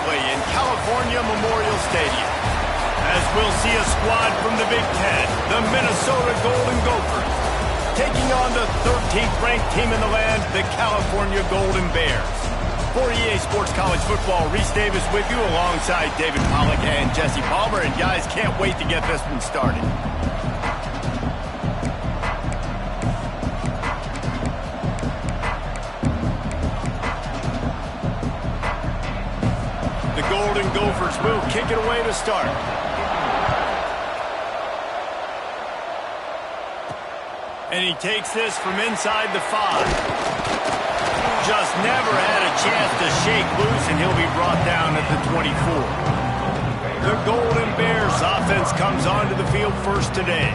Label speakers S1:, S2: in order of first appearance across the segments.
S1: Berkeley in California Memorial Stadium, as we'll see a squad from the Big Ten, the Minnesota Golden Gophers, taking on the 13th ranked team in the land, the California Golden Bears. For EA Sports College Football, Reese Davis with you alongside David Pollack and Jesse Palmer. And guys, can't wait to get this one started. The Golden Gophers will kick it away to start. And he takes this from inside the 5. Just never had a chance to shake loose, and he'll be brought down at the 24. The Golden Bears offense comes onto the field first today.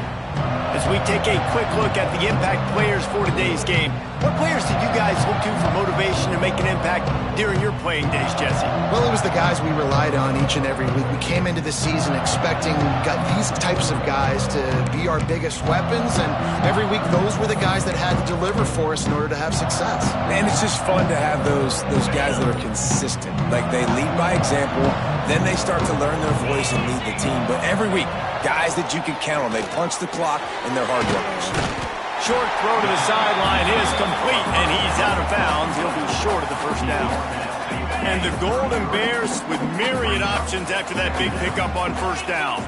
S1: As we take a quick look at the impact players for today's game, what players did you guys look to for motivation to make an impact during your playing days, Jesse?
S2: Well, it was the guys we relied on each and every week. We came into the season expecting these types of guys to be our biggest weapons, and every week those were the guys that had to deliver for us in order to have success.
S3: And it's just fun to have those guys that are consistent. Like, they lead by example, then they start to learn their voice and lead the team. But every week, guys that you can count on. They punch the clock, and they're hard workers.
S1: Short throw to the sideline is complete, and he's out of bounds. He'll be short of the first down. And the Golden Bears with myriad options after that big pickup on first down.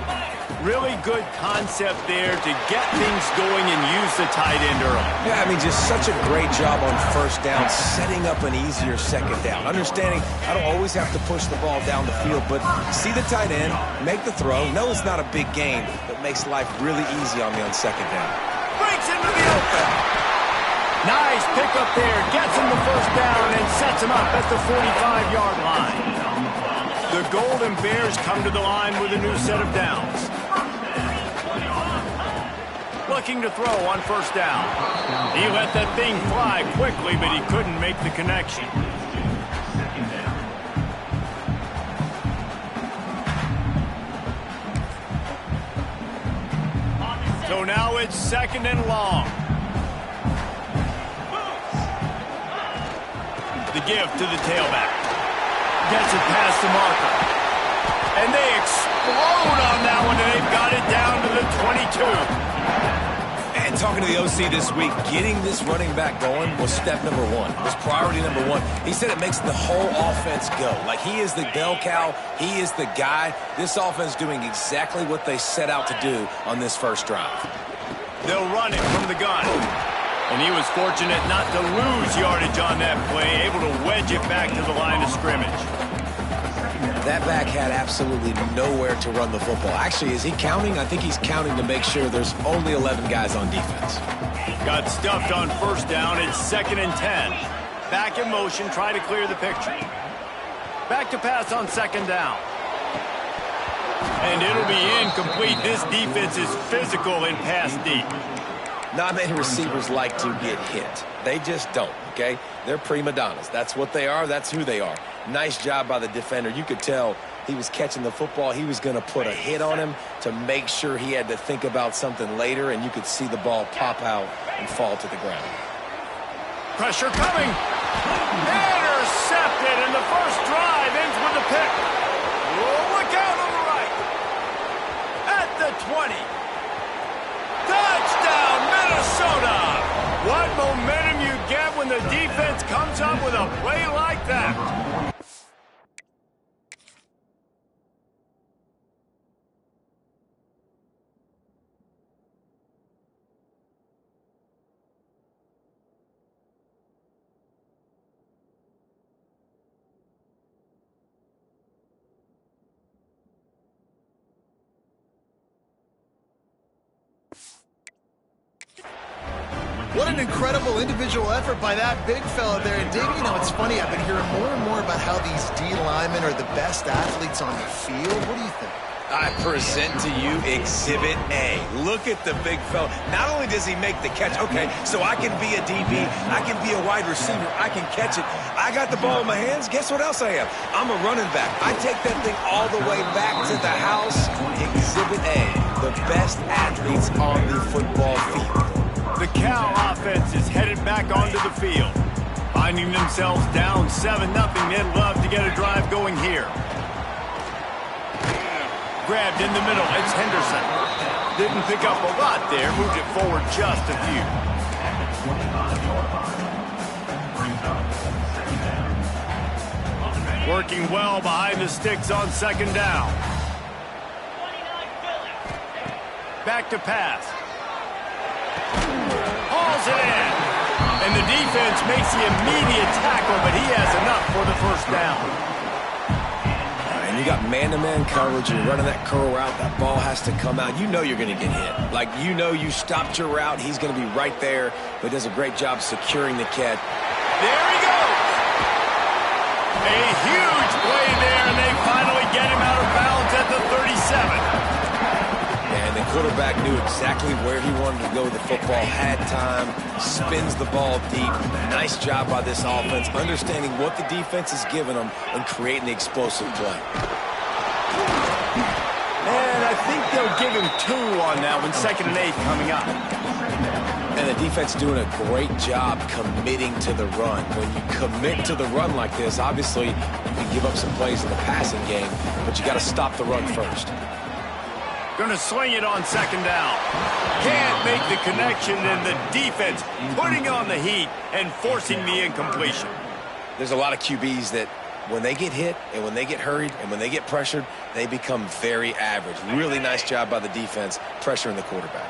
S1: Really good concept there to get things going and use the tight end early.
S3: Yeah, I mean, just such a great job on first down, setting up an easier second down. Understanding I don't always have to push the ball down the field, but see the tight end, make the throw. No, it's not a big gain, but makes life really easy on me on second down.
S1: Breaks into the open. Nice pickup there. Gets him the first down and sets him up at the 45-yard line. The Golden Bears come to the line with a new set of downs. Looking to throw on first down. He let that thing fly quickly, but he couldn't make the connection. So now it's second and long. The give to the tailback. Gets it past the marker. And they explode on that one, and they've got it down to the 22.
S3: And talking to the OC this week, getting this running back going was step number one. Was priority number one. He said it makes the whole offense go. Like, he is the bell cow. He is the guy. This offense doing exactly what they set out to do on this first drive.
S1: They'll run it from the gun. And he was fortunate not to lose yardage on that play, able to wedge it back to the line of scrimmage.
S3: That back had absolutely nowhere to run the football. Actually, is he counting? I think he's counting to make sure there's only 11 guys on defense.
S1: Got stuffed on first down. It's second and 10. Back in motion, try to clear the picture. Back to pass on second down. And it'll be incomplete. This defense is physical in pass deep.
S3: Not many receivers like to get hit. They just don't, okay? They're prima donnas. That's what they are. That's who they are. Nice job by the defender. You could tell he was catching the football. He was going to put a hit on him to make sure he had to think about something later, and you could see the ball pop out and fall to the ground.
S1: Pressure coming. Intercepted, and the first drive ends with a pick. Oh, look out on the right. At the 20. Touchdown, Minnesota! What momentum you get when the defense comes up with a play like that.
S2: What an incredible individual effort by that big fella there. And Dave, you know, it's funny, I've been hearing more and more about how these D linemen are the best athletes on the field. What do you think?
S3: I present to you Exhibit A. Look at the big fella. Not only does he make the catch, okay, so I can be a DB, I can be a wide receiver, I can catch it. I got the ball in my hands. Guess what else I am? I'm a running back. I take that thing all the way back to the house. Exhibit A, the best athletes on the football field.
S1: The Cal offense is headed back onto the field. Finding themselves down 7-0, they'd love to get a drive going here. Grabbed in the middle, it's Henderson. Didn't pick up a lot there, moved it forward just a few. Working well behind the sticks on second down. Back to pass. Hauls it in. And the defense makes the immediate tackle, but he has enough for the first down.
S3: And you got man-to-man coverage, you're running that curl route, that ball has to come out. You know you're going to get hit. Like, you know you stopped your route, he's going to be right there, but does a great job securing the catch.
S1: There he goes! A huge play there, and they finally get him out of bounds at the 37.
S3: And the quarterback knew exactly where he wanted to go with the football, had time, spins the ball deep. Nice job by this offense, understanding what the defense is giving them and creating the explosive play.
S1: And I think they'll give him 2 on that one, 2nd and 8 coming up.
S3: And the defense doing a great job committing to the run. When you commit to the run like this, obviously you can give up some plays in the passing game, but you got to stop the run first.
S1: Going to swing it on 2nd down. Can't make the connection, and the defense putting on the heat and forcing the incompletion.
S3: There's a lot of QBs that when they get hit and when they get hurried and when they get pressured, they become very average. Really nice job by the defense pressuring the quarterback.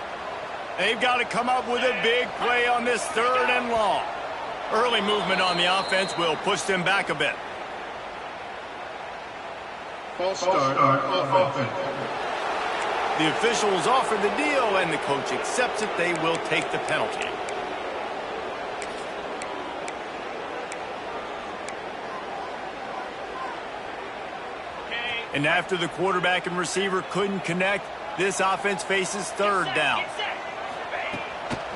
S1: They've got to come up with a big play on this 3rd and long. Early movement on the offense will push them back a bit.
S4: False start offense.
S1: The officials offer the deal, and the coach accepts it. They will take the penalty. And after the quarterback and receiver couldn't connect, this offense faces 3rd down.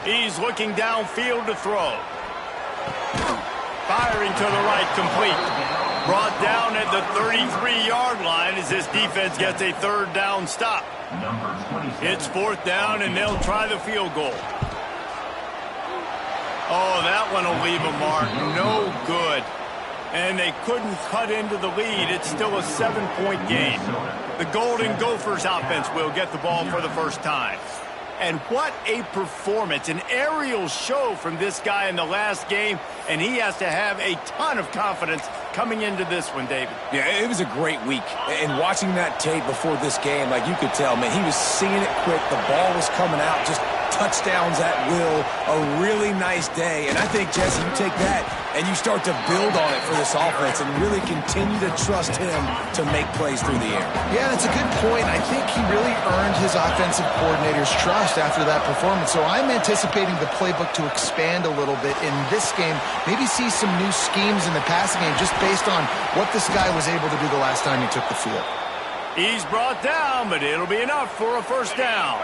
S1: He's looking downfield to throw. Firing to the right, complete. Brought down at the 33-yard line as this defense gets a 3rd down stop. It's 4th down, and they'll try the field goal. Oh, that one will leave a mark. No good. And they couldn't cut into the lead. It's still a 7-point game. The Golden Gophers offense will get the ball for the first time. And what a performance, an aerial show from this guy in the last game, and he has to have a ton of confidence coming into this one, David.
S3: Yeah, it was a great week. And watching that tape before this game, like you could tell, man, he was seeing it quick. The ball was coming out, just touchdowns at will. A really nice day. And I think, Jesse, you take that and you start to build on it for this offense and really continue to trust him to make plays through the air.
S2: Yeah, that's a good point. I think he really earned his offensive coordinator's trust after that performance. So I'm anticipating the playbook to expand a little bit in this game, maybe see some new schemes in the passing game just based on what this guy was able to do the last time he took the field.
S1: He's brought down, but it'll be enough for a 1st down.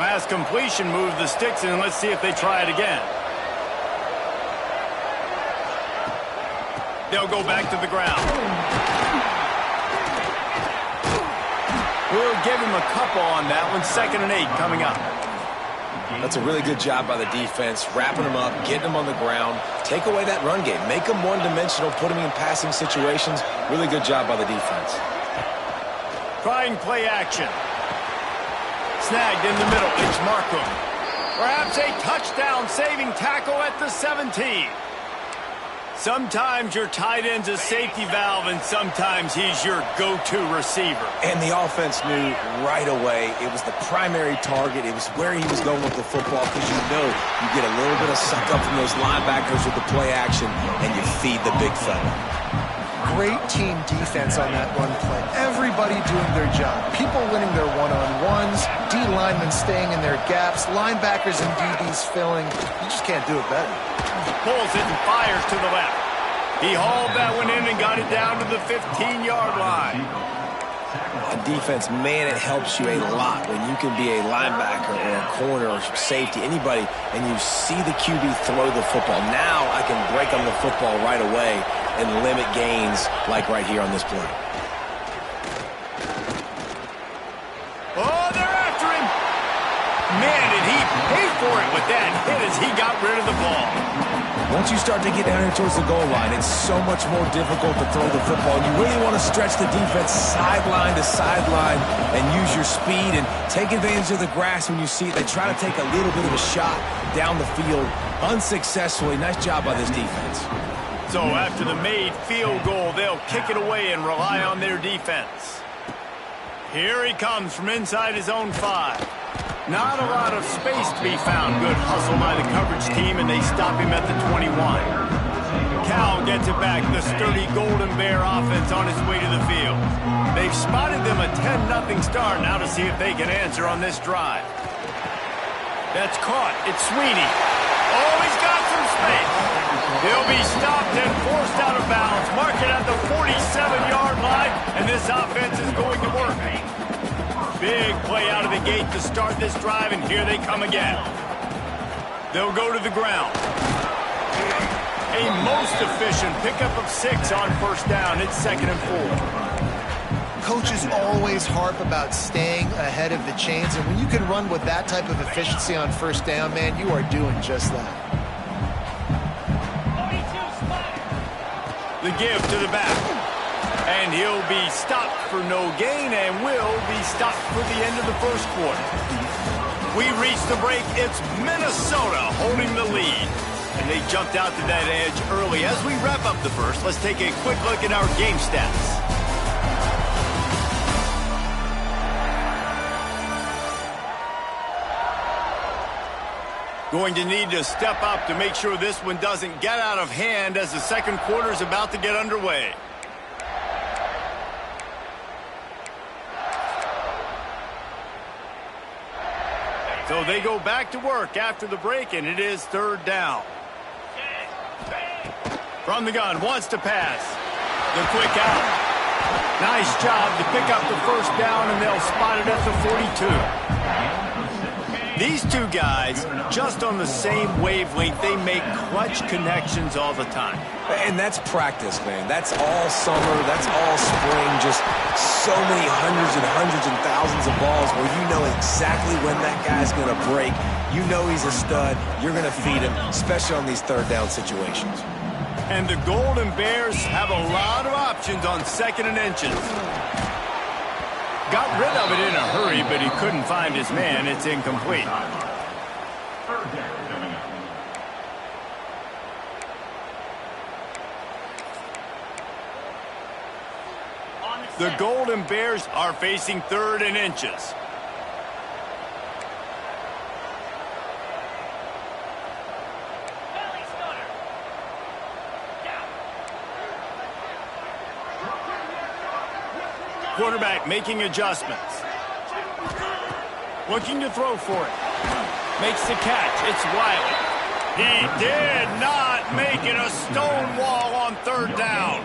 S1: Last completion moved the sticks, and let's see if they try it again. They'll go back to the ground. We'll give him a couple on that one. 2nd and 8 coming up.
S3: That's a really good job by the defense, wrapping them up, getting them on the ground. Take away that run game. Make them one-dimensional, put them in passing situations. Really good job by the defense.
S1: Trying play action. Snagged in the middle. It's Markham. Perhaps a touchdown-saving tackle at the 17. Sometimes your tight end's a safety valve, and sometimes he's your go-to receiver.
S3: And the offense knew right away it was the primary target. It was where he was going with the football because you know you get a little bit of suck up from those linebackers with the play action, and you feed the big fella.
S2: Great team defense on that run play. Everybody doing their job. People winning their one-on-ones, D linemen staying in their gaps, linebackers and DBs filling. You just can't do it better.
S1: Pulls it and fires to the left. He hauled that one in and got it down to the 15-yard line.
S3: On defense, man, it helps you a lot when you can be a linebacker or a corner or safety, anybody, and you see the QB throw the football. Now I can break on the football right away and limit gains like right here on this play.
S1: Oh, they're after him. Man, did he pay for it with that hit as he got rid of the ball.
S3: Once you start to get down here towards the goal line, it's so much more difficult to throw the football. You really want to stretch the defense sideline to sideline and use your speed and take advantage of the grass when you see it. They try to take a little bit of a shot down the field unsuccessfully. Nice job by this defense.
S1: So after the made field goal, they'll kick it away and rely on their defense. Here he comes from inside his own 5. Not a lot of space to be found. Good hustle by the coverage team, and they stop him at the 21. Cal gets it back. The sturdy Golden Bear offense on its way to the field. They've spotted them a 10-0 start. Now to see if they can answer on this drive. That's caught. It's Sweeney. Oh, he's got some space. He'll be stopped and forced out of bounds. Mark it at the 47-yard line, and this offense is going to work. Big play out of the gate to start this drive, and here they come again. They'll go to the ground. A most efficient pickup of 6 on first down. It's 2nd and 4.
S2: Coaches always harp about staying ahead of the chains, and when you can run with that type of efficiency on first down, man, you are doing just that.
S1: The give to the back. And he'll be stopped for no gain and will be stopped for the end of the first quarter. We reach the break. It's Minnesota holding the lead. And they jumped out to that edge early. As we wrap up the first, let's take a quick look at our game stats. Going to need to step up to make sure this one doesn't get out of hand as the second quarter is about to get underway. So they go back to work after the break, and it is 3rd down. From the gun, wants to pass. The quick out. Nice job to pick up the first down, and they'll spot it at the 42. These two guys, just on the same wavelength, they make clutch connections all the time.
S3: And that's practice, man. That's all summer. That's all spring. Just so many hundreds and thousands of balls where you know exactly when that guy's going to break. You know he's a stud. You're going to feed him, especially on these 3rd down situations.
S1: And the Golden Bears have a lot of options on 2nd and inches. Got rid of it in a hurry, but he couldn't find his man. It's incomplete. The Golden Bears are facing 3rd and inches. Quarterback making adjustments. Looking to throw for it. Makes the catch. It's Wiley. He did not make it. A stone wall on 3rd down.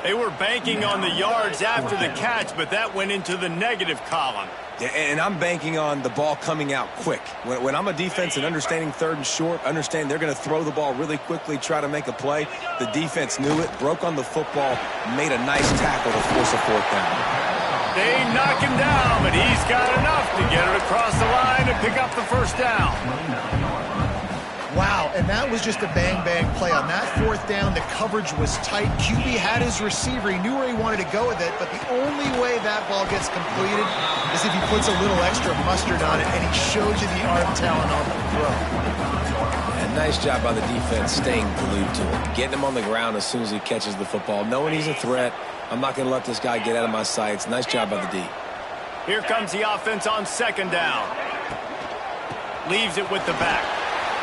S1: They were banking on the yards after the catch, but that went into the negative column.
S3: Yeah, and I'm banking on the ball coming out quick. When I'm a defense and understanding 3rd and short, understand they're going to throw the ball really quickly, try to make a play. The defense knew it, broke on the football, made a nice tackle to force a 4th down.
S1: They knock him down, but he's got enough to get it across the line and pick up the first down.
S2: Wow, and that was just a bang-bang play. On that 4th down, the coverage was tight. QB had his receiver. He knew where he wanted to go with it, but the only way that ball gets completed is if he puts a little extra mustard on it, and he showed you the arm talent on the throw.
S3: And nice job by the defense staying glued to him, getting him on the ground as soon as he catches the football, knowing he's a threat. I'm not going to let this guy get out of my sights. Nice job by the D.
S1: Here comes the offense on 2nd down. Leaves it with the back.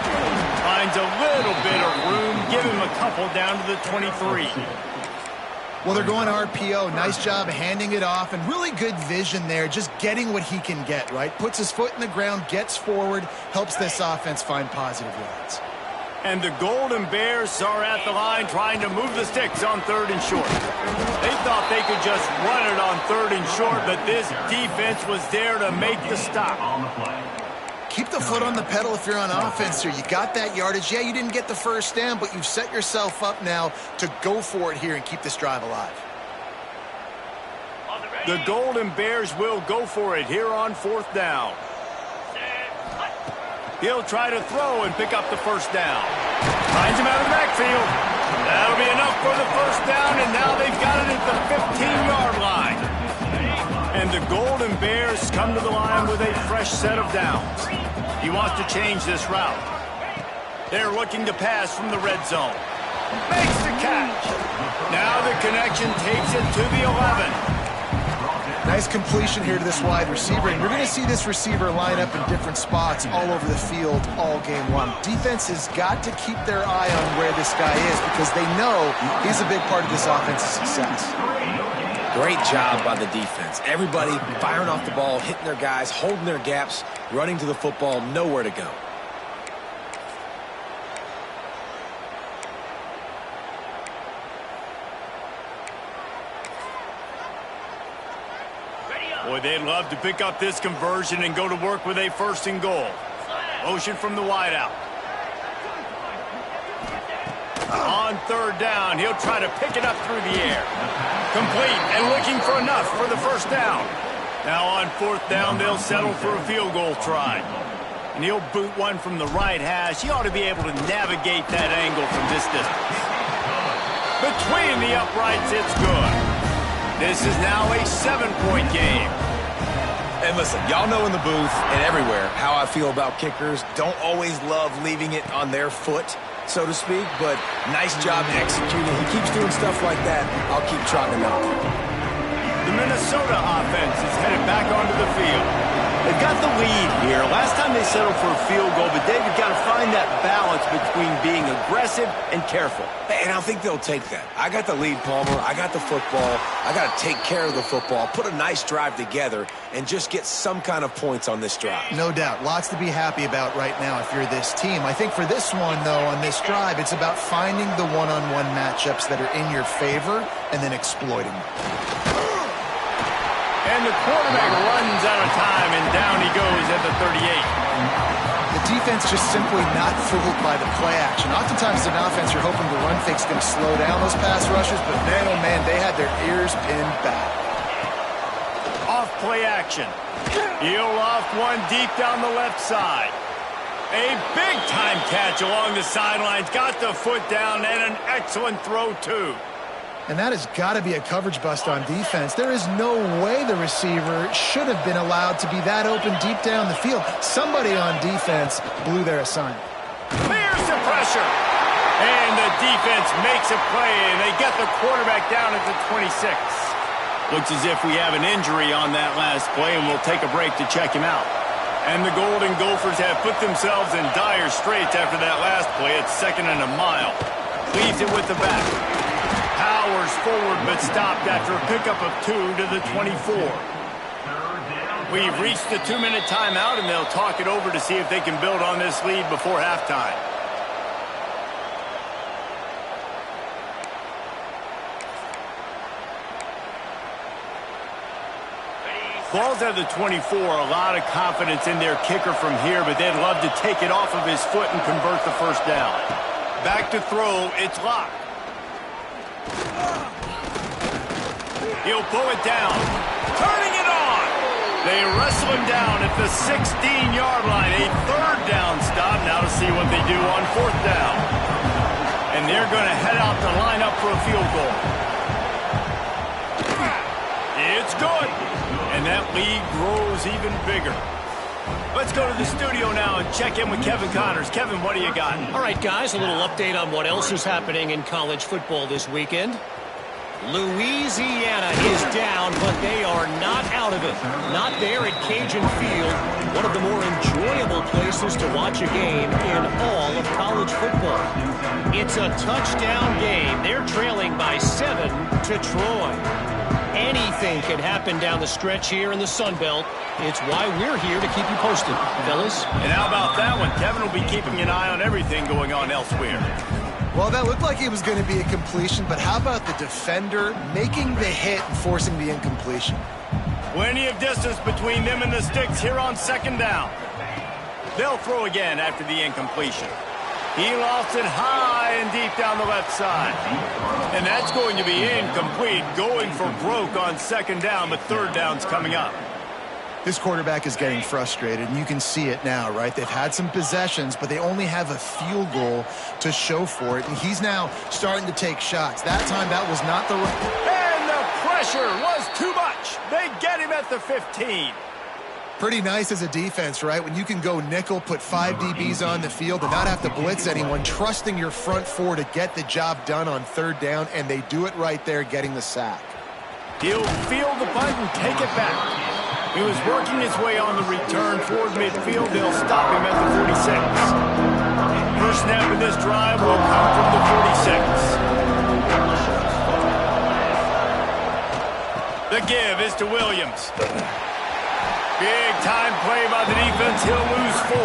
S1: Finds a little bit of room. Give him a couple down to the 23.
S2: Well, they're going RPO. Nice job handing it off, and really good vision there, just getting what he can get, right? Puts his foot in the ground, gets forward, helps this offense find positive yards.
S1: And the Golden Bears are at the line trying to move the sticks on 3rd and short. They thought they could just run it on 3rd and short, but this defense was there to make the stop.
S2: Keep the foot on the pedal if you're on offense here. You got that yardage. Yeah, you didn't get the first down, but you've set yourself up now to go for it here and keep this drive alive.
S1: The Golden Bears will go for it here on 4th down. He'll try to throw and pick up the first down. Finds him out of the backfield. That'll be enough for the first down, and now they've got it at the 15-yard line. And the Golden Bears come to the line with a fresh set of downs. He wants to change this route. They're looking to pass from the red zone. Makes the catch. Now the connection takes it to the 11.
S2: Nice completion here to this wide receiver, and you're going to see this receiver line up in different spots all over the field all game long. Defense has got to keep their eye on where this guy is because they know he's a big part of this offense's success.
S3: Great job by the defense. Everybody firing off the ball, hitting their guys, holding their gaps, running to the football, nowhere to go.
S1: Boy, they'd love to pick up this conversion and go to work with a first and goal. Motion from the wideout. On third down, he'll try to pick it up through the air. Complete and looking for enough for the first down. Now on fourth down, they'll settle for a field goal try. And he'll boot one from the right hash. He ought to be able to navigate that angle from this distance. Between the uprights, it's good. This is now a 7-point game.
S3: And listen, y'all know in the booth and everywhere how I feel about kickers. Don't always love leaving it on their foot, so to speak, but nice job executing. He keeps doing stuff like that. I'll keep trotting him out.
S1: The Minnesota offense is headed back onto the field. They've got the lead here. Last time they settled for a field goal, but David got to find that balance between being aggressive and careful.
S3: And I think they'll take that. I got the lead, Palmer. I got the football. I got to take care of the football, put a nice drive together, and just get some kind of points on this drive.
S2: No doubt. Lots to be happy about right now if you're this team. I think for this one, though, on this drive, it's about finding the one-on-one matchups that are in your favor and then exploiting them.
S1: And the quarterback runs out of time, and down he goes at the 38.
S2: The defense just simply not fooled by the play action. Oftentimes, an offense, you're hoping the run fake's going to slow down those pass rushes, but man, oh man, they had their ears pinned back.
S1: Off play action. He'll off one deep down the left side. A big-time catch along the sidelines. Got the foot down, and an excellent throw, too.
S2: And that has got to be a coverage bust on defense. There is no way the receiver should have been allowed to be that open deep down the field. Somebody on defense blew their assignment.
S1: Clears the pressure. And the defense makes a play, and they get the quarterback down at the 26. Looks as if we have an injury on that last play, and we'll take a break to check him out. And the Golden Gophers have put themselves in dire straits after that last play. It's 2nd and a mile. Leaves it with the back. Powers forward, but stopped after a pickup of 2 to the 24. We've reached the 2-minute timeout, and they'll talk it over to see if they can build on this lead before halftime. Ball's at the 24, a lot of confidence in their kicker from here, but they'd love to take it off of his foot and convert the first down. Back to throw, it's locked. He'll pull it down. Turning it on. They wrestle him down at the 16-yard line. A 3rd down stop. Now to see what they do on 4th down. And they're going to head out to line up for a field goal. It's good. And that lead grows even bigger. Let's go to the studio now and check in with Kevin Connors. Kevin, what do you got?
S5: All right, guys, a little update on what else is happening in college football this weekend. Louisiana is down, but they are not out of it. Not there at Cajun Field, one of the more enjoyable places to watch a game in all of college football. It's a touchdown game. They're trailing by 7 to Troy. Anything can happen down the stretch here in the Sun Belt. It's why we're here to keep you posted, fellas.
S1: And how about that one? Kevin will be keeping an eye on everything going on elsewhere.
S2: Well, that looked like it was going to be a completion, but how about the defender making the hit and forcing the incompletion?
S1: Plenty of distance between them and the sticks here on 2nd down. They'll throw again after the incompletion. He lost it high and deep down the left side. And that's going to be incomplete, going for broke on 2nd down, but 3rd down's coming up.
S2: This quarterback is getting frustrated, and you can see it now, right? They've had some possessions, but they only have a field goal to show for it, and he's now starting to take shots. That time, that was not the right...
S1: And the pressure was too much. They get him at the 15.
S2: Pretty nice as a defense, right? When you can go nickel, put 5 DBs on the field and not have to blitz anyone, trusting your front four to get the job done on third down, and they do it right there, getting the sack.
S1: He'll field the punt and take it back. He was working his way on the return toward midfield. They'll stop him at the 46. First snap of this drive will come from the 46. The give is to Williams. Big time play by the defense. He'll lose 4.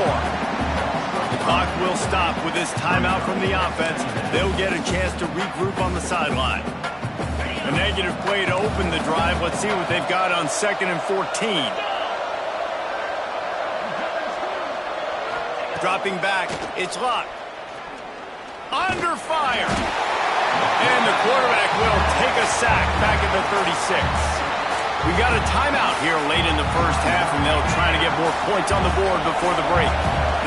S1: The clock will stop with this timeout from the offense. They'll get a chance to regroup on the sideline. A negative play to open the drive. Let's see what they've got on 2nd and 14. Dropping back. It's Luck. Under fire. And the quarterback will take a sack back at the 36. We got a timeout here late in the first half, and they'll try to get more points on the board before the break.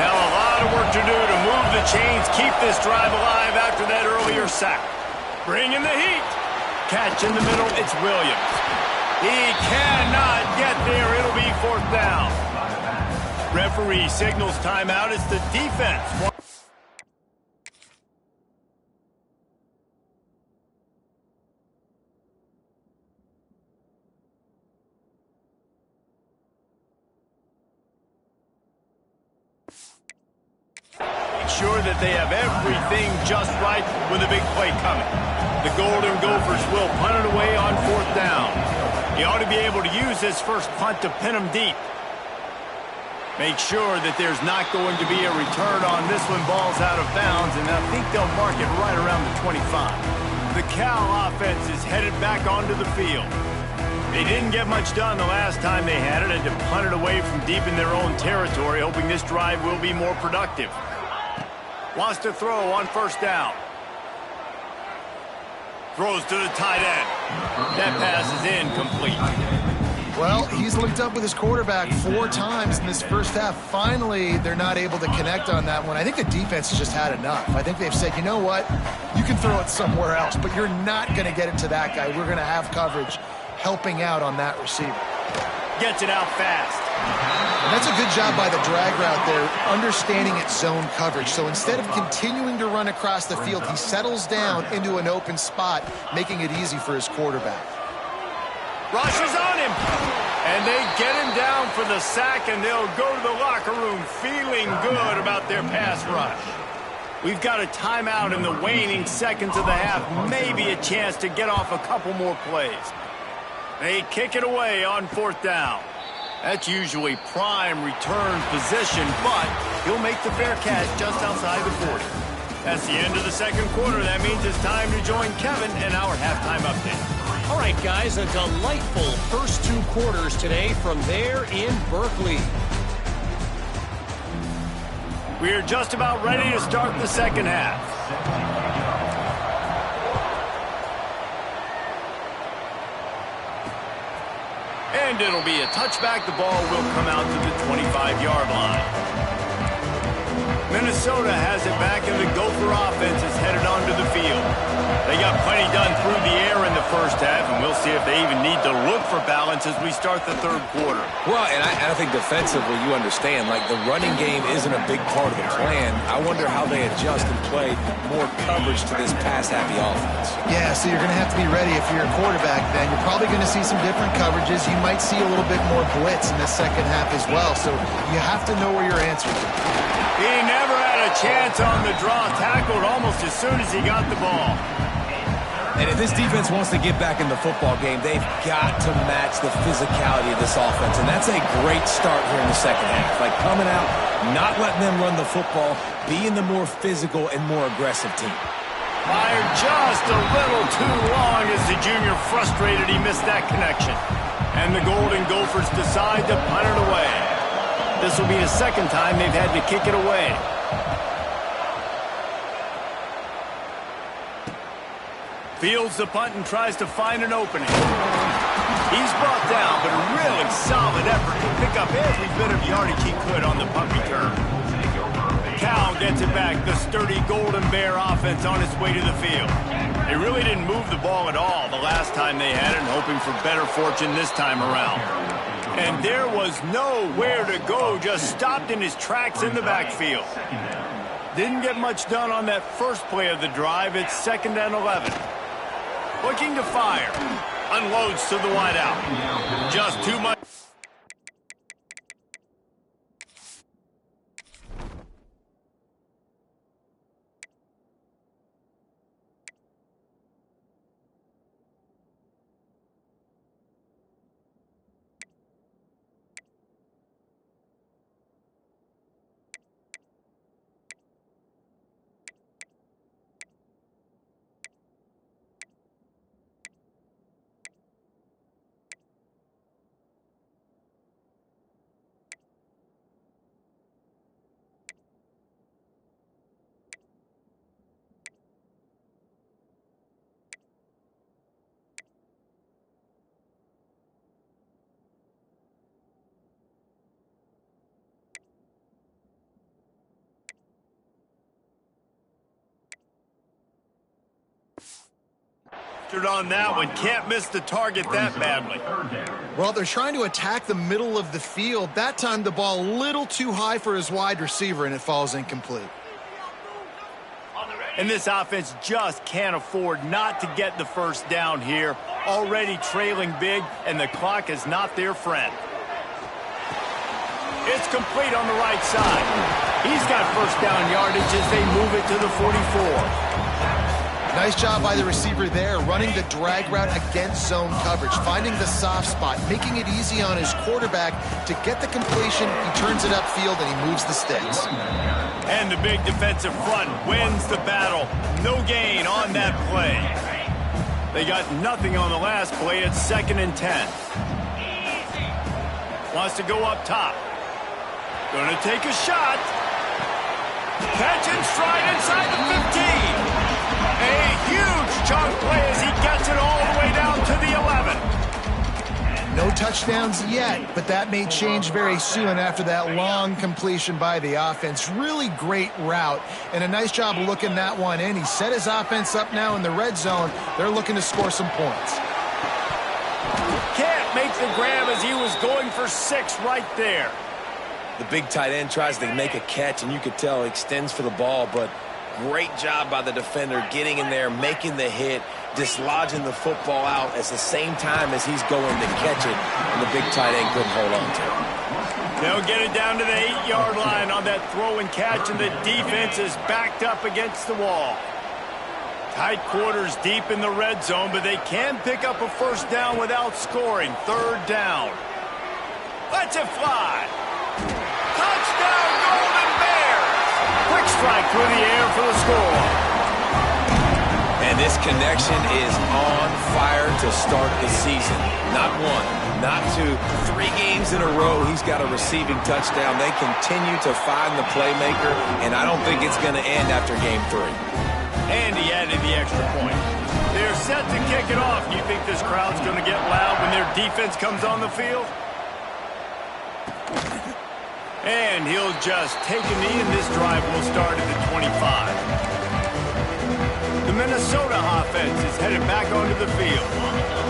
S1: Now a lot of work to do to move the chains, keep this drive alive after that earlier sack. Bring in the heat. Catch in the middle, it's Williams. He cannot get there. It'll be 4th down. Referee signals timeout. It's the defense. Sure that they have everything just right with a big play coming. The Golden Gophers will punt it away on 4th down. He ought to be able to use this first punt to pin them deep. Make sure that there's not going to be a return on this one. Ball's out of bounds, and I think they'll mark it right around the 25. The Cal offense is headed back onto the field. They didn't get much done the last time they had it, and to punt it away from deep in their own territory, hoping this drive will be more productive. Wants to throw on 1st down. Throws to the tight end. That pass is incomplete.
S2: Well, he's linked up with his quarterback 4 times in this first half. Finally, they're not able to connect on that one. I think the defense has just had enough. I think they've said, you know what? You can throw it somewhere else, but you're not going to get it to that guy. We're going to have coverage helping out on that receiver.
S1: Gets it out fast.
S2: And that's a good job by the drag route there, understanding its zone coverage. So instead of continuing to run across the field, he settles down into an open spot, making it easy for his quarterback.
S1: Rushes on him. And they get him down for the sack, and they'll go to the locker room feeling good about their pass rush. We've got a timeout in the waning seconds of the half. Maybe a chance to get off a couple more plays. They kick it away on 4th down. That's usually prime return position, but he'll make the fair catch just outside the 40. That's the end of the second quarter. That means it's time to join Kevin in our halftime update.
S5: All right, guys, a delightful first 2 quarters today from there in Berkeley.
S1: We are just about ready to start the second half. And it'll be a touchback. The ball will come out to the 25-yard line. Minnesota has it back, and the Gopher offense is headed onto the field. They got plenty done through the air in the first half, and we'll see if they even need to look for balance as we start the third quarter.
S3: Well, and I think defensively, you understand, like the running game isn't a big part of the plan. I wonder how they adjust and play more coverage to this pass-happy offense.
S2: Yeah, so you're going to have to be ready if you're a quarterback then. You're probably going to see some different coverages. You might see a little bit more blitz in the second half as well, so you have to know where your answers are.
S1: He never had a chance on the draw, tackled almost as soon as he got the ball.
S3: And if this defense wants to get back in the football game, they've got to match the physicality of this offense. And that's a great start here in the second half. Like coming out, not letting them run the football, being the more physical and more aggressive team.
S1: Fired just a little too long as the junior frustrated he missed that connection. And the Golden Gophers decide to punt it away. This will be the second time they've had to kick it away. Fields the punt and tries to find an opening. He's brought down, but a really solid effort to pick up every bit of yardage he could on the punt return. Cal gets it back, the sturdy Golden Bear offense on its way to the field. They really didn't move the ball at all the last time they had it, hoping for better fortune this time around. And there was nowhere to go, just stopped in his tracks in the backfield. Didn't get much done on that first play of the drive. It's 2nd and 11. Looking to fire. Unloads to the wideout. Just too much. On that one. Can't miss the target that badly.
S2: Well, they're trying to attack the middle of the field. That time the ball a little too high for his wide receiver, and it falls incomplete.
S1: And this offense just can't afford not to get the first down here. Already trailing big, and the clock is not their friend. It's complete on the right side. He's got first down yardage as they move it to the 44.
S2: Nice job by the receiver there, running the drag route against zone coverage, finding the soft spot, making it easy on his quarterback to get the completion. He turns it upfield, and he moves the sticks.
S1: And the big defensive front wins the battle. No gain on that play. They got nothing on the last play. It's 2nd and 10. Wants to go up top. Gonna take a shot. Catch and stride inside the 15. A huge chunk play as he gets it all the way down to the 11.
S2: No touchdowns yet, but that may change very soon after that long completion by the offense. Really great route, and a nice job of looking that one in. He set his offense up now in the red zone. They're looking to score some points.
S1: Can't make the grab as he was going for 6 right there.
S3: The big tight end tries to make a catch, and you could tell he extends for the ball, but great job by the defender getting in there, making the hit, dislodging the football out at the same time as he's going to catch it, and the big tight end couldn't hold on to it.
S1: They'll get it down to the 8-yard line on that throw and catch, and the defense is backed up against the wall. Tight quarters deep in the red zone, but they can pick up a first down without scoring. 3rd down. Let's it fly. Touchdown, Golden Bears! Quick strike through the air for the score.
S3: And this connection is on fire to start the season. Not 1, not 2, 3 games in a row he's got a receiving touchdown. They continue to find the playmaker, and I don't think it's going to end after game 3.
S1: And he added the extra point. They're set to kick it off. Do you think this crowd's going to get loud when their defense comes on the field? And he'll just take a knee, and this drive will start at the 25. The Minnesota offense is headed back onto the field.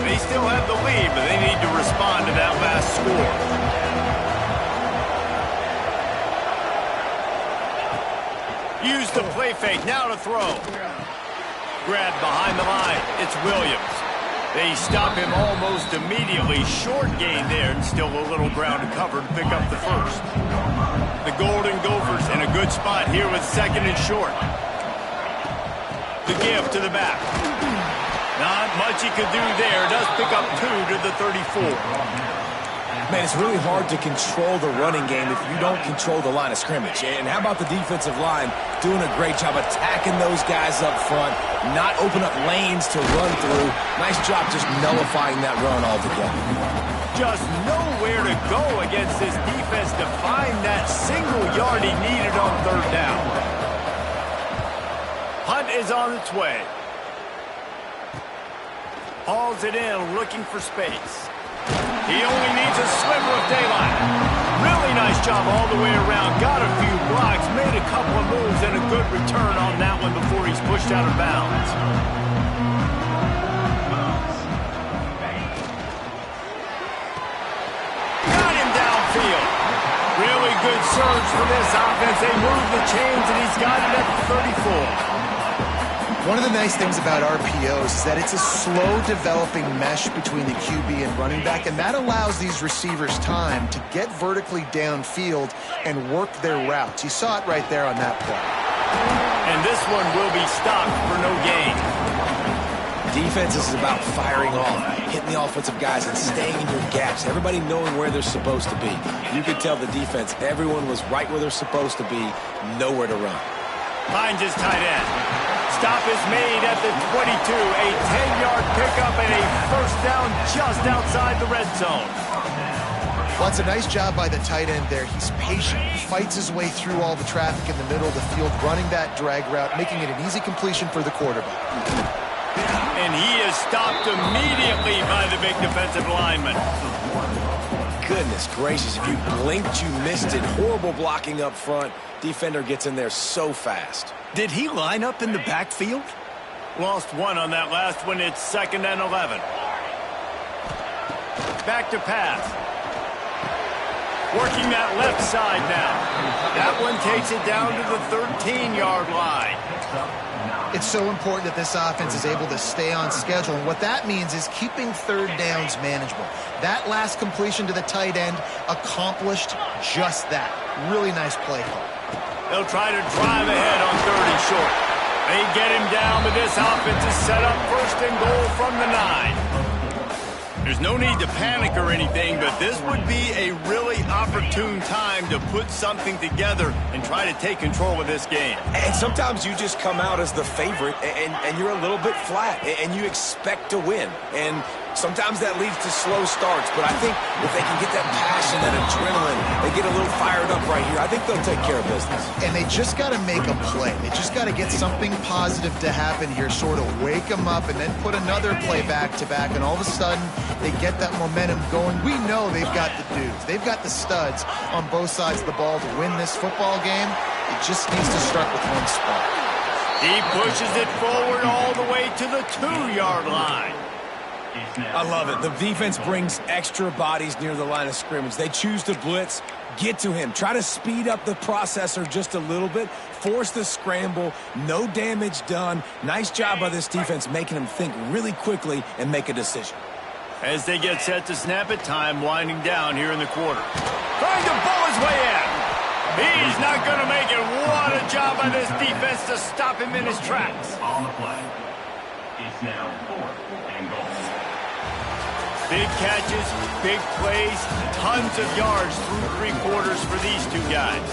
S1: They still have the lead, but they need to respond to that last score. Use the play fake, now to throw. Grabbed behind the line, it's Williams. They stop him almost immediately. Short gain there, and still a little ground to cover to pick up the first. The Golden Gophers in a good spot here with 2nd and short. The give to the back. Not much he could do there. Does pick up 2 to the 34.
S6: Man, it's really hard to control the running game if you don't control the line of scrimmage. And how about the defensive line doing a great job attacking those guys up front, not open up lanes to run through. Nice job just nullifying that run altogether.
S1: Just nowhere to go against this defense to find that single yard he needed on 3rd down. Hunt is on its way. Hauls it in, looking for space. He only needs a sliver of daylight. Really nice job all the way around. Got a few blocks, made a couple of moves, and a good return on that one before he's pushed out of bounds. Got him downfield. Really good surge for this offense. They move the chains, and he's got it at the 34.
S2: One of the nice things about RPOs is that it's a slow-developing mesh between the QB and running back, and that allows these receivers time to get vertically downfield and work their routes. You saw it right there on that play.
S1: And this one will be stopped for no gain.
S6: Defense is about firing off, hitting the offensive guys and staying in your gaps, everybody knowing where they're supposed to be. You could tell the defense, everyone was right where they're supposed to be, nowhere to run.
S1: Finds his tight end. Stop is made at the 22. A 10-yard pickup and a first down just outside the red zone.
S2: Well, it's a nice job by the tight end there. He's patient, fights his way through all the traffic in the middle of the field, running that drag route, making it an easy completion for the quarterback.
S1: And he is stopped immediately by the big defensive lineman.
S6: Goodness gracious, if you blinked, you missed it. Horrible blocking up front. Defender gets in there so fast.
S1: Did he line up in the backfield? Lost one on that last one. It's 2nd and 11. Back to pass. Working that left side now. That one takes it down to the 13-yard line.
S2: It's so important that this offense is able to stay on schedule, and what that means is keeping third downs manageable. That last completion to the tight end accomplished just that. Really nice play call.
S1: They'll try to drive ahead on 3rd and short. They get him down, but this offense is set up 1st and goal from the 9. There's no need to panic or anything, but this would be a really opportune time to put something together and try to take control of this game.
S6: And sometimes you just come out as the favorite, and you're a little bit flat, and you expect to win. And sometimes that leads to slow starts, but I think if they can get that passion, that adrenaline, they get a little fired up right here, I think they'll take care of business.
S2: And they just got to make a play. They just got to get something positive to happen here, sort of wake them up, and then put another play back-to-back, and all of a sudden they get that momentum going. We know they've got the dudes. They've got the studs on both sides of the ball to win this football game. It just needs to start with one spot.
S1: He pushes it forward all the way to the 2-yard line.
S6: I love it. The defense brings extra bodies near the line of scrimmage. They choose to blitz, get to him, try to speed up the processor just a little bit, force the scramble, no damage done. Nice job by this defense making him think really quickly and make a decision.
S1: As they get set to snap it, time winding down here in the quarter. Trying to pull his way in. He's not going to make it. What a job by this defense to stop him in his tracks.
S7: On the play. It's now 4th and goal.
S1: Big catches, big plays, tons of yards through 3 quarters for these two guys.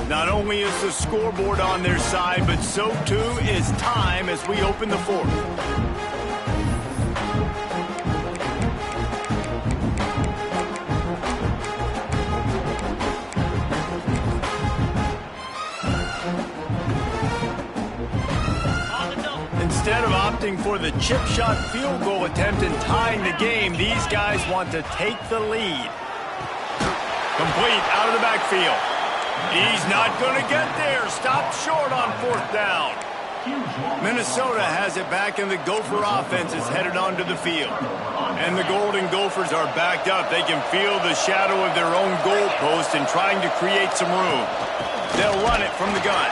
S1: Not only is the scoreboard on their side, but so too is time as we open the 4th. Instead of opting for the chip shot field goal attempt and tying the game, these guys want to take the lead. Complete out of the backfield. He's not going to get there. Stopped short on 4th down. Minnesota has it back, and the Gopher offense is headed onto the field. And the Golden Gophers are backed up. They can feel the shadow of their own goalpost and trying to create some room. They'll run it from the gun.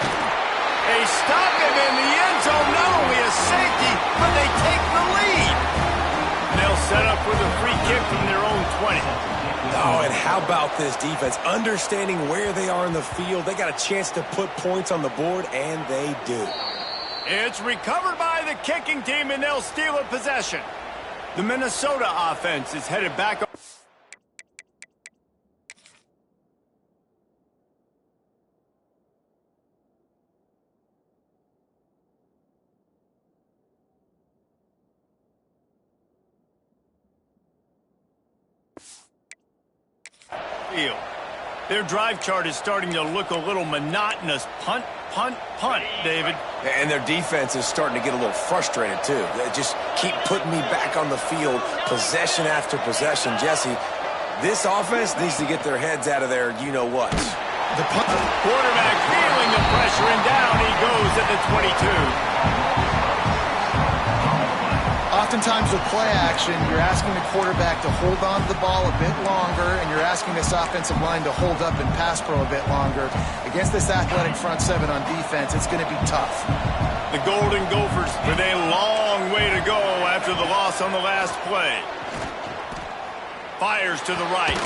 S1: They stop him in the end zone. Not only a safety, but they take the lead. They'll set up with a free kick from their own 20.
S6: Oh, and how about this defense? Understanding where they are in the field. They got a chance to put points on the board, and they do.
S1: It's recovered by the kicking team, and they'll steal a possession. The Minnesota offense is headed back. field. Their drive chart is starting to look a little monotonous. Punt, punt, punt, David.
S6: And their defense is starting to get a little frustrated, too. They just keep putting me back on the field, possession after possession. Jesse, this offense needs to get their heads out of there, you-know-what.
S1: The quarterback feeling the pressure, and down he goes at the 22.
S2: Oftentimes with play action, you're asking the quarterback to hold on to the ball a bit longer, and you're asking this offensive line to hold up and pass pro a bit longer. Against this athletic front seven on defense, it's going to be tough.
S1: The Golden Gophers with a long way to go after the loss on the last play. Fires to the right.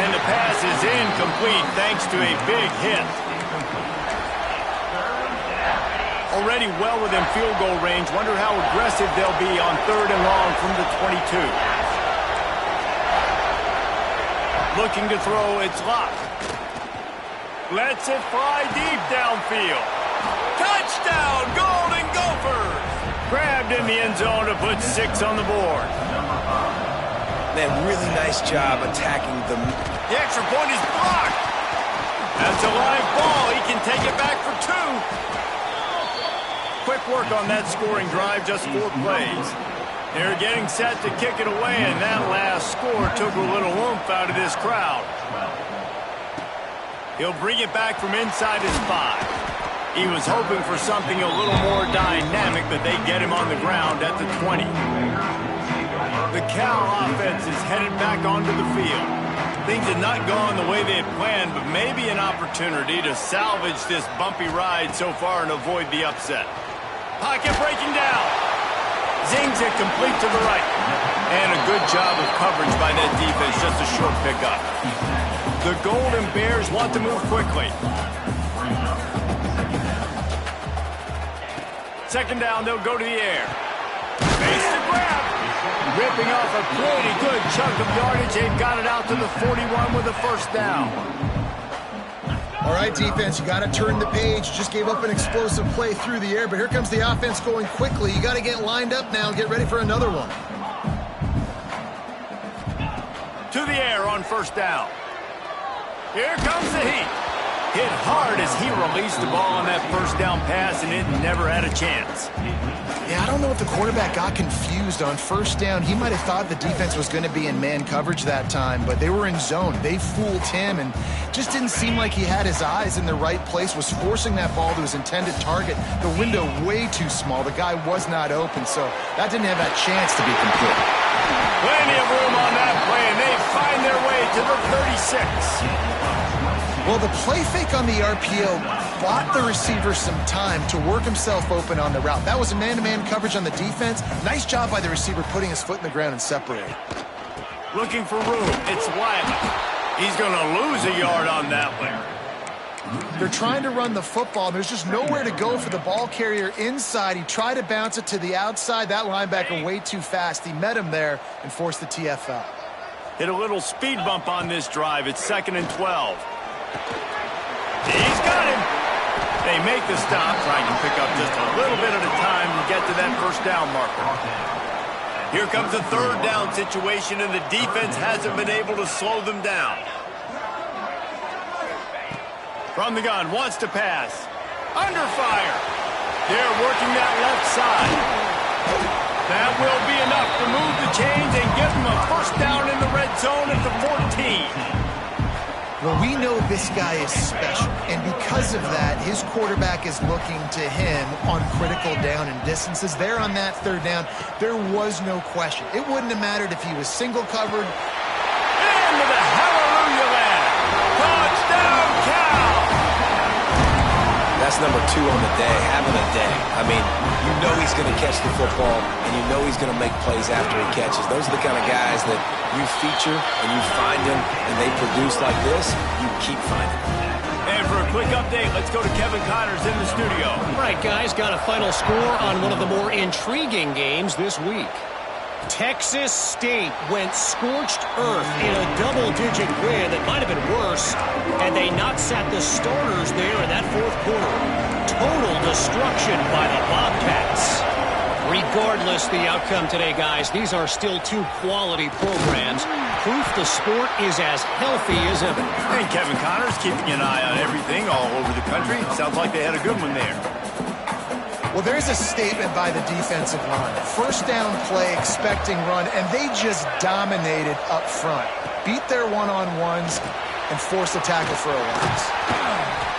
S1: And the pass is incomplete thanks to a big hit. Already well within field goal range. Wonder how aggressive they'll be on 3rd and long from the 22. Looking to throw, it's locked. Lets it fly deep downfield. Touchdown, Golden Gophers! Grabbed in the end zone to put 6 on the board.
S6: Man, really nice job attacking them.
S1: The extra point is blocked. That's a live ball. He can take it back for 2. Quick work on that scoring drive, just 4 plays. They're getting set to kick it away, and that last score took a little oomph out of this crowd. He'll bring it back from inside his 5. He was hoping for something a little more dynamic, but they get him on the ground at the 20. The Cal offense is headed back onto the field. Things had not gone the way they had planned, but maybe an opportunity to salvage this bumpy ride so far and avoid the upset. Pocket breaking down. Zings it complete to the right. And a good job of coverage by that defense, just a short pickup. The Golden Bears want to move quickly. 2nd down, they'll go to the air. Face to grab. Ripping off a pretty good chunk of yardage. They've got it out to the 41 with a 1st down.
S2: All right, defense, you got to turn the page. Just gave up an explosive play through the air, but here comes the offense going quickly. You got to get lined up now and get ready for another one.
S1: To the air on 1st down. Here comes the heat. Hit hard as he released the ball on that 1st down pass, and it never had a chance.
S2: Yeah, I don't know if the quarterback got confused on 1st down. He might have thought the defense was going to be in man coverage that time, but they were in zone. They fooled him, and just didn't seem like he had his eyes in the right place, was forcing that ball to his intended target. The window way too small. The guy was not open, so that didn't have that chance to be complete.
S1: Plenty of room on that play, and they find their way to the 36.
S2: Well, the play fake on the RPO bought the receiver some time to work himself open on the route. That was a man-to-man coverage on the defense. Nice job by the receiver putting his foot in the ground and separating.
S1: Looking for room. It's Wiley. He's going to lose a yard on that one.
S2: They're trying to run the football. There's just nowhere to go for the ball carrier inside. He tried to bounce it to the outside. That linebacker way too fast. He met him there and forced the TFL.
S1: Hit a little speed bump on this drive. It's 2nd and 12. He's got him. They make the stop, trying to pick up just a little bit at a time and get to that 1st down marker. Here comes a 3rd down situation, and the defense hasn't been able to slow them down. From the gun, wants to pass. Under fire. They're working that left side. That will be enough to move the chains and give them a 1st down in the red zone at the 14.
S2: Well, we know this guy is special, and because of that, his quarterback is looking to him on critical down and distances. There on that 3rd down, there was no question. It wouldn't have mattered if he was single covered.
S1: Into the hallelujah land. Touchdown, Cal!
S6: That's number 2 on the day, having a day. I mean, you know he's going to catch the football, and you know he's going to make plays after he catches. Those are the kind of guys that you feature and you find them, and they produce like this, you keep finding them.
S1: And for a quick update, let's go to Kevin Connors in the studio.
S5: All right, guys, got a final score on one of the more intriguing games this week. Texas State went scorched earth in a double-digit win that might have been worse had they not sat the starters there in that 4th quarter. Total destruction by the Bobcats. Regardless the outcome today, guys, these are still two quality programs. Proof the sport is as healthy as ever.
S1: And Kevin Connor's keeping an eye on everything all over the country. Sounds like they had a good one there.
S2: Well, there's a statement by the defensive line. First down play, expecting run, and they just dominated up front. Beat their one-on-ones and forced a tackle for a loss.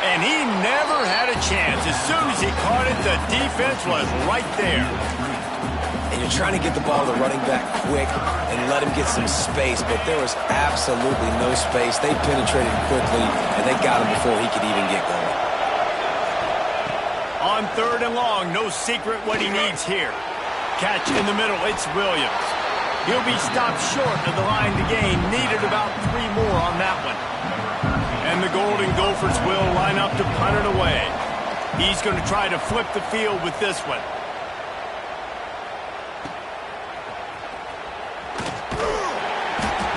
S1: And he never had a chance. As soon as he caught it, the defense was right there.
S6: And you're trying to get the ball to running back quick and let him get some space, but there was absolutely no space. They penetrated quickly, and they got him before he could even get going.
S1: On 3rd and long, no secret what he needs here. Catch in the middle, it's Williams. He'll be stopped short of the line to gain. Needed about 3 more on that one. And the Golden Gophers will line up to punt it away. He's going to try to flip the field with this one.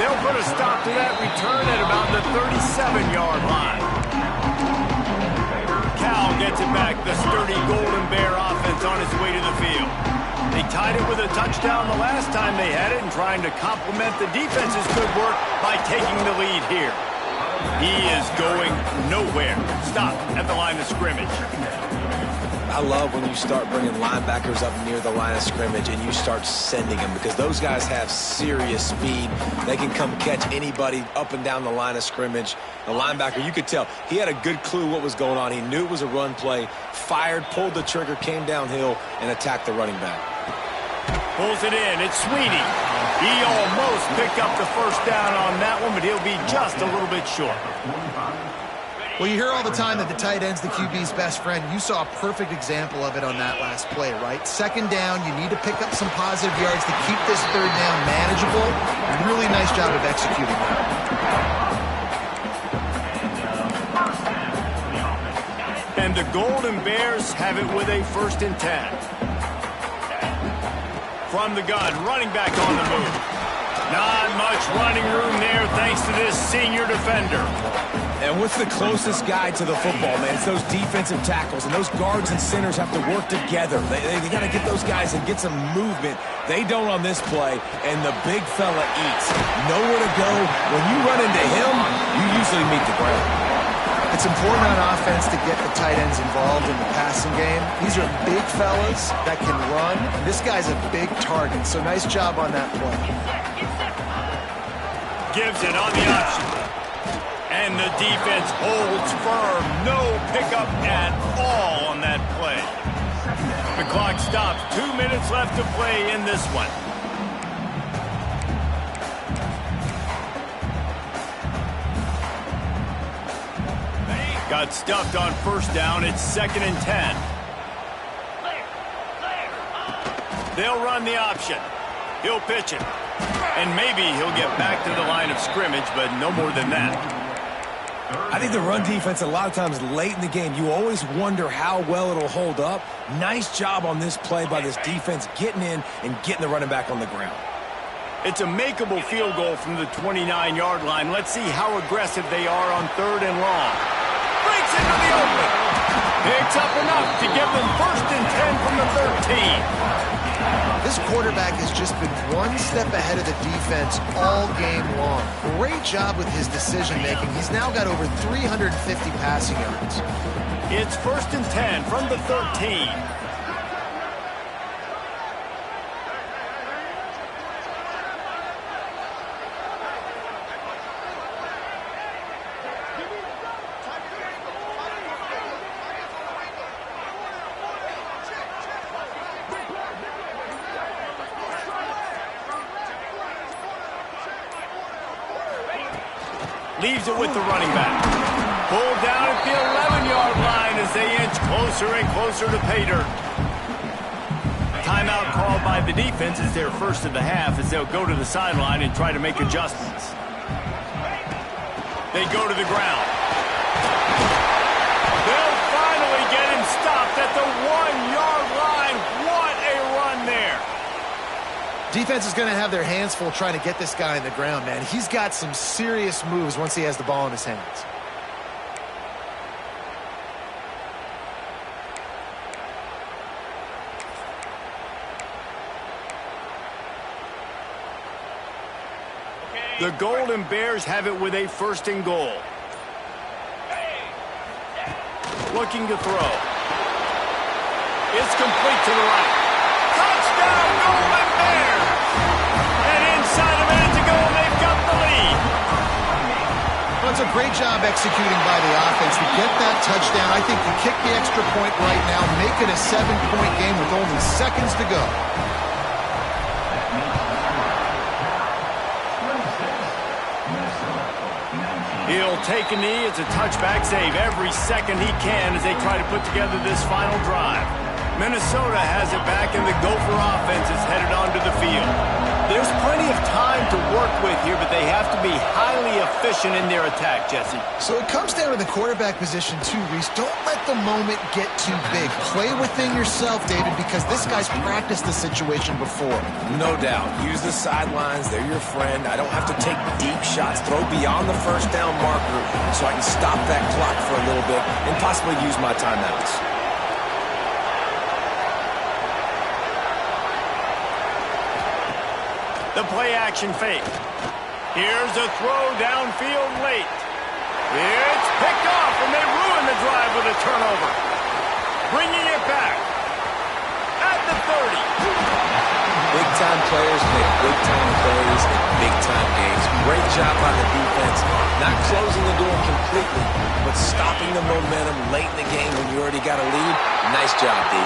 S1: They'll put a stop to that return at about the 37-yard line. Cal gets it back. The sturdy Golden Bear offense on its way to the field. They tied it with a touchdown the last time they had it and trying to complement the defense's good work by taking the lead here. He is going nowhere. Stop at the line of scrimmage.
S6: I love when you start bringing linebackers up near the line of scrimmage and you start sending them, because those guys have serious speed. They can come catch anybody up and down the line of scrimmage. The linebacker, you could tell, he had a good clue what was going on. He knew it was a run play, fired, pulled the trigger, came downhill, and attacked the running back.
S1: Pulls it in. It's Sweeney. He almost picked up the first down on that one, but he'll be just a little bit short.
S2: Well, you hear all the time that the tight end's the QB's best friend. You saw a perfect example of it on that last play, right? 2nd down, you need to pick up some positive yards to keep this 3rd down manageable. Really nice job of executing that.
S1: And the Golden Bears have it with a 1st and 10. From the gun, running back on the move. Not much running room there thanks to this senior defender.
S6: And what's the closest guy to the football, man? It's those defensive tackles, and those guards and centers have to work together. They got to get those guys and get some movement. They don't on this play, and the big fella eats. Nowhere to go. When you run into him, you usually meet the ground.
S2: It's important on offense to get the tight ends involved in the passing game. These are big fellas that can run. This guy's a big target, so nice job on that play.
S1: Gives it on the option. And the defense holds firm. No pickup at all on that play. The clock stops. 2 minutes left to play in this one. Got stuffed on 1st down. It's 2nd and 10. They'll run the option. He'll pitch it. And maybe he'll get back to the line of scrimmage, but no more than that.
S6: I think the run defense, a lot of times late in the game, you always wonder how well it'll hold up. Nice job on this play by this defense, getting in and getting the running back on the ground.
S1: It's a makeable field goal from the 29-yard line. Let's see how aggressive they are on 3rd and long. Breaks into the open. Picks up enough to give them 1st and 10 from the 13.
S2: This quarterback has just been one step ahead of the defense all game long. Great job with his decision-making. He's now got over 350 passing yards.
S1: It's 1st and 10 from the 13. Leaves it with the running back. Pulled down at the 11-yard line as they inch closer and closer to pay dirt. Timeout called by the defense is their first of the half as they'll go to the sideline and try to make adjustments. They go to the ground. They'll finally get him stopped at the 1-yard line. What a run there.
S2: Defense is going to have their hands full trying to get this guy on the ground, man. He's got some serious moves once he has the ball in his hands.
S1: The Golden Bears have it with a 1st and goal. Looking to throw. It's complete to the right. Touchdown, Golden Bears! And inside a minute to go, they've got the lead.
S2: Well, it's a great job executing by the offense to get that touchdown. I think you kick the extra point right now, make it a 7-point game with only seconds to go.
S1: He'll take a knee. It's a touchback save every second he can as they try to put together this final drive. Minnesota has it back, and the Gopher offense is headed onto the field. There's plenty of time to work with here, but they have to be highly efficient in their attack, Jesse.
S2: So it comes down to the quarterback position too, Reese. Don't let the moment get too big. Play within yourself, David, because this guy's practiced the situation before.
S6: No doubt. Use the sidelines. They're your friend. I don't have to take deep shots. Throw beyond the 1st down marker so I can stop that clock for a little bit and possibly use my timeouts.
S1: The play-action fake. Here's a throw downfield late. It's picked off, and they ruin the drive with a turnover. Bringing it back at the 30.
S6: Big-time players make big-time plays in big-time games. Great job by the defense. Not closing the door completely, but stopping the momentum late in the game when you already got a lead. Nice job, D.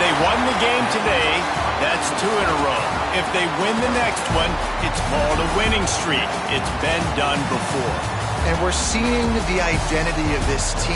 S1: They won the game today. That's 2 in a row. If they win the next one, it's called a winning streak. It's been done before.
S2: And we're seeing the identity of this team.